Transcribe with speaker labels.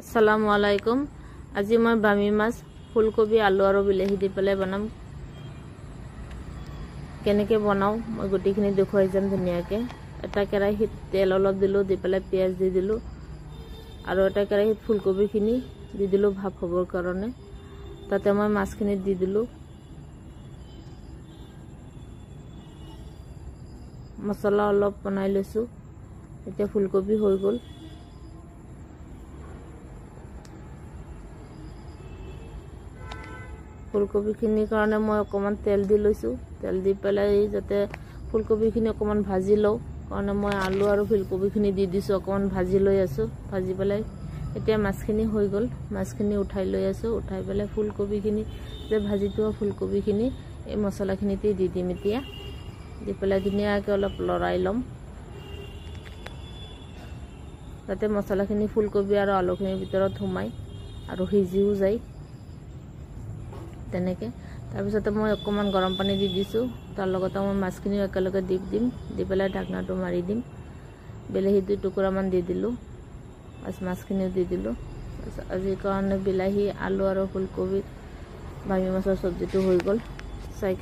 Speaker 1: আসসালামু আলাইকুম। আজি মই বামি মাছ ফুলকবি আলু আৰু বিলাহী দি পেলাই বনাম। কেনেকৈ বনাও মই গুটিখিনি দেখুৱাই যাম ধুনীয়াকৈ। এটা কেৰাহীত তেল অলপ দিলোঁ, দি পেলাই পিঁয়াজ দি দিলোঁ আৰু এটা কেৰাহীত ফুলকবিখিনি দি দিলোঁ ভাপ হ'বৰ কাৰণে। তাতে মই মাছখিনি দি দিলোঁ। মছলা অলপ বনাই লৈছোঁ। এতিয়া ফুলকবি হৈ গ'ল। ফুলকবিখিনিৰ কাৰণে মই অকণমান তেল দি লৈছোঁ। তেল দি পেলাই যাতে ফুলকবিখিনি অকণমান ভাজি লওঁ কাৰণে মই আলু আৰু ফুলকবিখিনি দি দিছোঁ। অকণমান ভাজি লৈ আছোঁ। ভাজি পেলাই এতিয়া মাছখিনি হৈ গ'ল। মাছখিনি উঠাই লৈ আছোঁ। উঠাই পেলাই ফুলকবিখিনি যে ভাজি থোৱা ফুলকবিখিনি এই মছলাখিনিতে দি দিম। এতিয়া দি পেলাই ধুনীয়াকৈ অলপ লৰাই ল'ম যাতে মছলাখিনি ফুলকবি আৰু আলুখিনিৰ ভিতৰত সোমায় আৰু সিজিও যায় তেনেকৈ। তাৰপিছতে মই অকণমান গৰম পানী দি দিছোঁ। তাৰ লগতে মই মাছখিনিও একেলগে দি দিম। দি পেলাই ঢাকনাটো মাৰি দিম। বিলাহী 2 টুকুৰামান দি দিলোঁ। মাছখিনিও দি দিলোঁ। আজিৰ কাৰণে বিলাহী, আলু আৰু ফুলকবি বামি মাছৰ চব্জিটো হৈ গ'ল। চাই